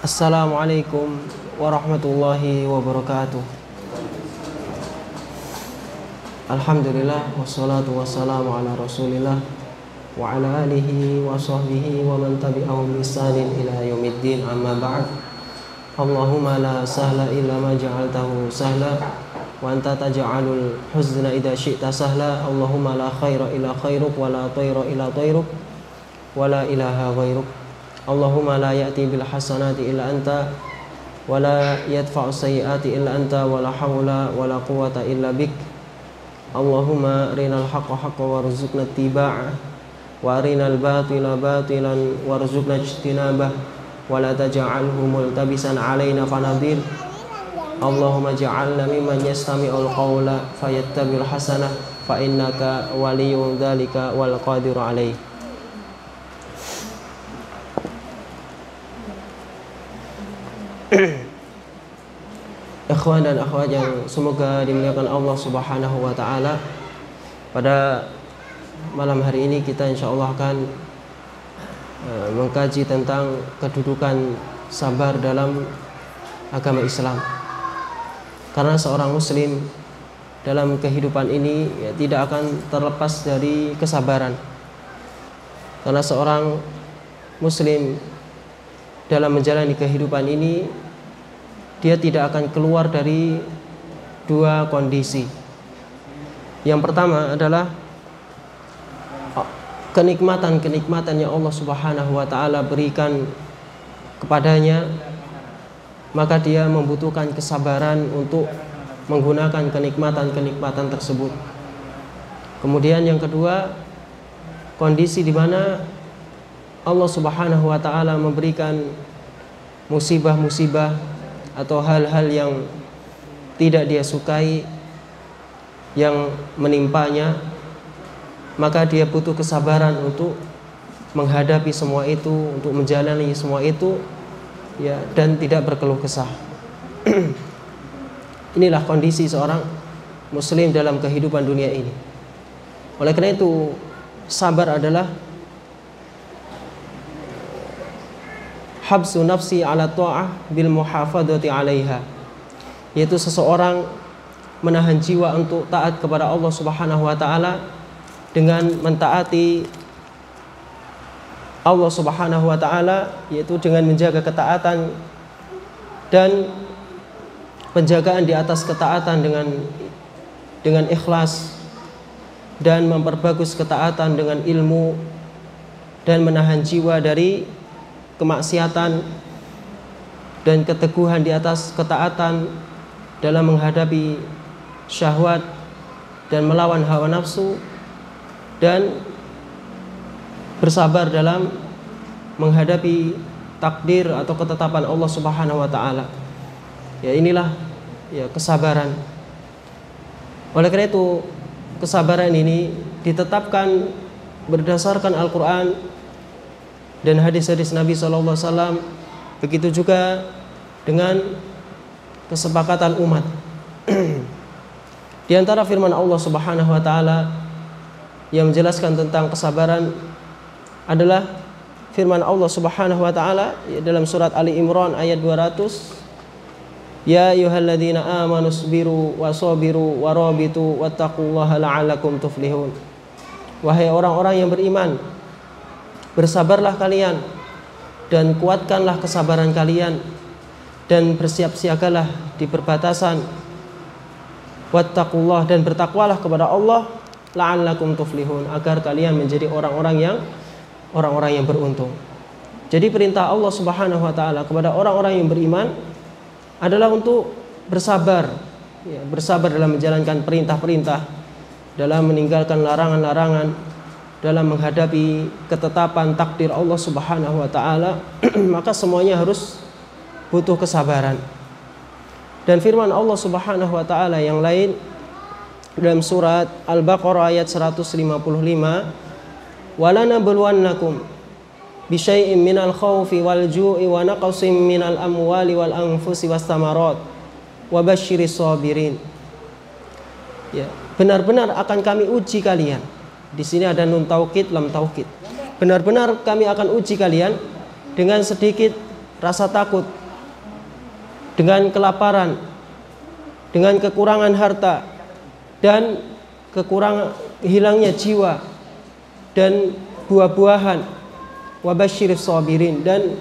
Assalamualaikum warahmatullahi wabarakatuh. Alhamdulillah wassalatu wassalamu ala Rasulillah wa ala alihi wa sahbihi wa man tabi'ahum bi ihsanin ila yaumiddin, amma ba'd. Allahumma la sahla illa ma ja'altahu sahla wa anta taj'alul huzna idza syi'ta sahla. Allahumma la khaira illa khairuk wa la tayra illa tayruk wa la ilaha ghairuk. Allahumma la ya'ti bil hasanati illa anta wa la yadfa'u sayyiati illa anta wa la hawla wa la quwwata illa bik. Allahumma arinal haqqa haqqan warzuqna ittiba'ah wa arinal batila batilan warzuqna ijtinabah wa la taj'alhu multabisan 'alaina fanadhil. Allahumma ja'alna mimman yastami'ul qawla fayattabi'ul hasanah fa innaka waliyyu dzalika wal qadiru 'alaihi. Ikhwan dan akhwat yang semoga dimuliakan Allah Subhanahu wa taala. Pada malam hari ini kita insyaallah akan mengkaji tentang kedudukan sabar dalam agama Islam. Karena seorang muslim dalam kehidupan ini tidak akan terlepas dari kesabaran. Karena seorang muslim dalam menjalani kehidupan ini dia tidak akan keluar dari dua kondisi. Yang pertama adalah kenikmatan-kenikmatan yang Allah Subhanahu wa taala berikan kepadanya, maka dia membutuhkan kesabaran untuk menggunakan kenikmatan-kenikmatan tersebut. Kemudian yang kedua, kondisi di mana Allah Subhanahu wa taala memberikan musibah-musibah atau hal-hal yang tidak dia sukai yang menimpanya, maka dia butuh kesabaran untuk menghadapi semua itu, untuk menjalani semua itu ya, dan tidak berkeluh kesah. Inilah kondisi seorang muslim dalam kehidupan dunia ini. Oleh karena itu, sabar adalah habsu nafsi ala ta'ah bil muhafadati 'alaiha, yaitu seseorang menahan jiwa untuk taat kepada Allah Subhanahu wa taala dengan mentaati Allah Subhanahu wa taala, yaitu dengan menjaga ketaatan dan penjagaan di atas ketaatan dengan ikhlas, dan memperbagus ketaatan dengan ilmu, dan menahan jiwa dari kemaksiatan dan keteguhan di atas ketaatan dalam menghadapi syahwat dan melawan hawa nafsu, dan bersabar dalam menghadapi takdir atau ketetapan Allah Subhanahu wa taala. Ya, inilah ya kesabaran. Oleh karena itu, kesabaran ini ditetapkan berdasarkan Al-Qur'an dan hadis-hadis Nabi SAW. Begitu juga dengan kesepakatan umat. Di antara firman Allah Subhanahu wa taala yang menjelaskan tentang kesabaran adalah firman Allah Subhanahu wa taala dalam surat Ali Imran ayat 200. Ya ayyuhalladzina amanu sabiru wasabiru warabitu wattaqullaha la'allakum tuflihun. Wahai orang-orang yang beriman, bersabarlah kalian dan kuatkanlah kesabaran kalian, dan bersiap-siagalah di perbatasan. Wattaqullah, dan bertakwalah kepada Allah, la'allakum tuflihun, agar kalian menjadi orang-orang yang beruntung. Jadi perintah Allah Subhanahu wa taala kepada orang-orang yang beriman adalah untuk bersabar, ya, bersabar dalam menjalankan perintah-perintah, dalam meninggalkan larangan-larangan, dalam menghadapi ketetapan takdir Allah Subhanahu wa taala. Maka semuanya harus butuh kesabaran. Dan firman Allah Subhanahu wa taala yang lain dalam surat Al-Baqarah ayat 155, "Walanabluwannakum bisyai'im minal khaufi wal ju'i wa naqsin minal amwali wal anfusi was thamarat wa basyiris sabirin." Ya, benar-benar akan kami uji kalian. Di sini ada nun taukid, lam taukid. Benar-benar kami akan uji kalian dengan sedikit rasa takut dengan kelaparan, dengan kekurangan harta, dan kekurangan hilangnya jiwa dan buah-buahan. Wabasyiris sabirin, dan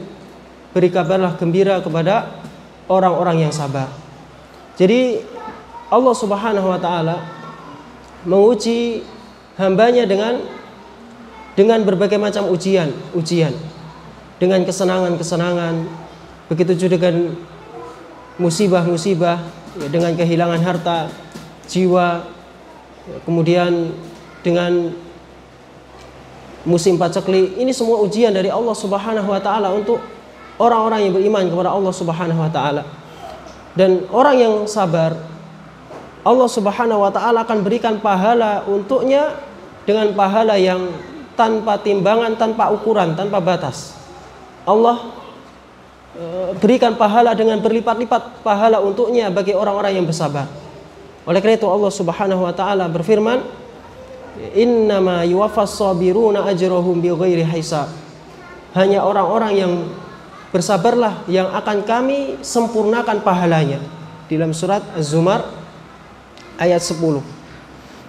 beri kabarlah gembira kepada orang-orang yang sabar. Jadi Allah Subhanahu wa taala menguji hambanya dengan berbagai macam ujian, dengan kesenangan-kesenangan, begitu juga dengan musibah-musibah, ya, dengan kehilangan harta, jiwa, ya, kemudian dengan musim paceklik. Ini semua ujian dari Allah Subhanahu wa taala untuk orang-orang yang beriman kepada Allah Subhanahu wa taala. Dan orang yang sabar, Allah Subhanahu wa taala akan berikan pahala untuknya dengan pahala yang tanpa timbangan, tanpa ukuran, tanpa batas. Allah berikan pahala dengan berlipat-lipat pahala untuknya bagi orang-orang yang bersabar. Oleh karena itu Allah Subhanahu wa taala berfirman, "Innama yuwaffas sabiruna ajrahum bighairi hisab." Hanya orang-orang yang bersabarlah yang akan kami sempurnakan pahalanya. Dalam surat Az-Zumar ayat 10.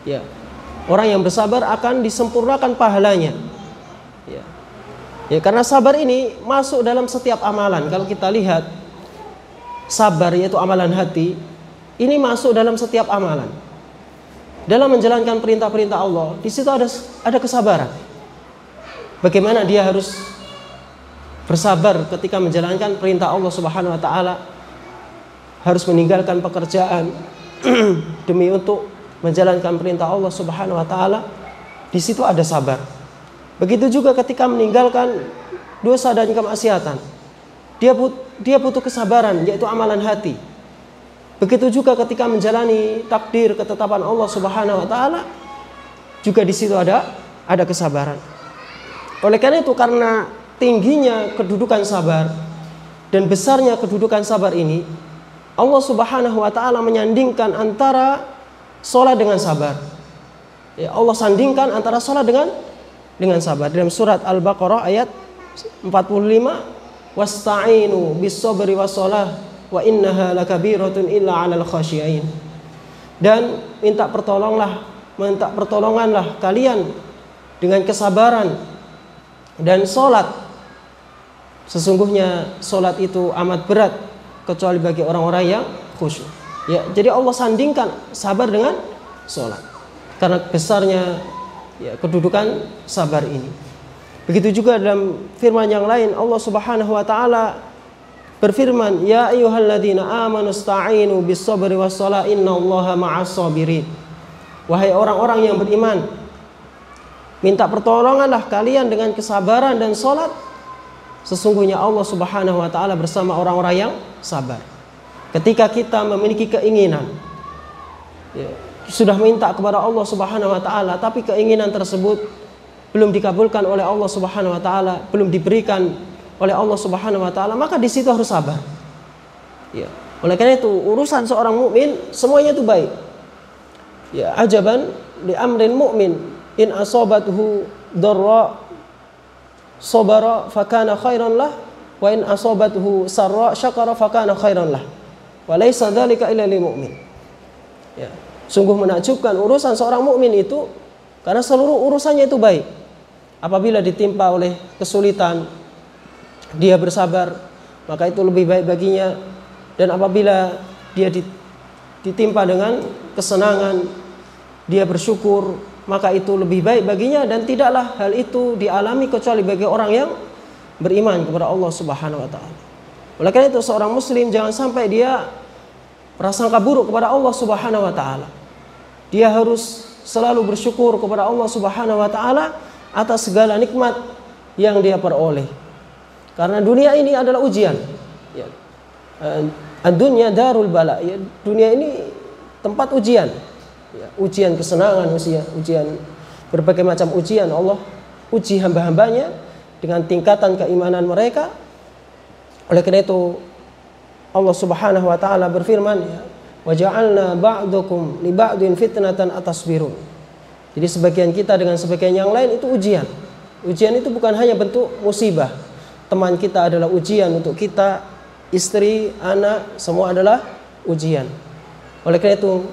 Ya. Orang yang bersabar akan disempurnakan pahalanya. Ya. Ya, karena sabar ini masuk dalam setiap amalan. Kalau kita lihat sabar yaitu amalan hati, ini masuk dalam setiap amalan. Dalam menjalankan perintah-perintah Allah, di situ ada kesabaran. Bagaimana dia harus bersabar ketika menjalankan perintah Allah Subhanahu wa taala, harus meninggalkan pekerjaan demi untuk menjalankan perintah Allah Subhanahu wa taala. Di situ ada sabar. Begitu juga ketika meninggalkan dosa dan kemaksiatan, dia butuh kesabaran, yaitu amalan hati. Begitu juga ketika menjalani takdir ketetapan Allah Subhanahu wa taala, juga di situ ada kesabaran. Oleh karena itu, karena tingginya kedudukan sabar dan besarnya kedudukan sabar ini, Allah Subhanahu wa taala menyandingkan antara sholat dengan sabar. Ya, Allah sandingkan antara sholat dengan sabar. Dalam surat Al-Baqarah ayat 45, "Wasta'inu bis-sabri was-shalah wa innaha lakabiratun illa 'alal khashiyin." Dan minta pertolonganlah kalian dengan kesabaran dan sholat. Sesungguhnya sholat itu amat berat kecuali bagi orang-orang yang khusyuk. Ya, jadi Allah sandingkan sabar dengan sholat karena besarnya kedudukan sabar ini. Begitu juga dalam firman yang lain Allah Subhanahu wa taala berfirman, "Ya ayyuhalladzina amanu ista'inu bis-sabri was-shalah innallaha ma'as-sabirin." Wahai orang-orang yang beriman, minta pertolonganlah kalian dengan kesabaran dan sholat. Sesungguhnya Allah Subhanahu wa taala bersama orang-orang yang sabar. Ketika kita memiliki keinginan, sudah minta kepada Allah Subhanahu wa taala, tapi keinginan tersebut belum dikabulkan oleh Allah Subhanahu wa taala, belum diberikan oleh Allah Subhanahu wa taala, maka di situ harus sabar. Ya. Oleh karena itu, urusan seorang mukmin semuanya itu baik. Ya, ajaban li amrin mu'min in asabathu dharra sabara fakana khairan lah, wa in asabathu sarra syakara fakana khairan lah. Wa laisa dzalika illa lil mu'min. Ya. Sungguh menakjubkan urusan seorang mukmin itu karena seluruh urusannya itu baik. Apabila ditimpa oleh kesulitan, dia bersabar, maka itu lebih baik baginya. Dan apabila dia ditimpa dengan kesenangan, dia bersyukur, maka itu lebih baik baginya. Dan tidaklah hal itu dialami kecuali bagi orang yang beriman kepada Allah Subhanahu wa taala. Oleh karena itu seorang muslim jangan sampai dia prasangka buruk kepada Allah Subhanahu wa taala. Dia harus selalu bersyukur kepada Allah Subhanahu wa taala atas segala nikmat yang dia peroleh. Karena dunia ini adalah ujian. Ya. Ad-dunya darul bala. Ya, dunia ini tempat ujian. Ya, ujian kesenangan, ujian berbagai macam ujian. Allah uji hamba-hambanya dengan tingkatan keimanan mereka. Oleh karena itu Allah Subhanahu wa taala berfirman, ya, wa ja'alna ba'dakum li ba'din fitnatan atasbirun. Jadi sebagian kita dengan sebagian yang lain itu ujian. Ujian itu bukan hanya bentuk musibah. Teman kita adalah ujian untuk kita, istri, anak, semua adalah ujian. Oleh karena itu,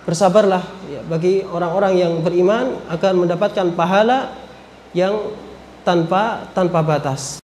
bersabarlah ya, bagi orang-orang yang beriman akan mendapatkan pahala yang tanpa batas.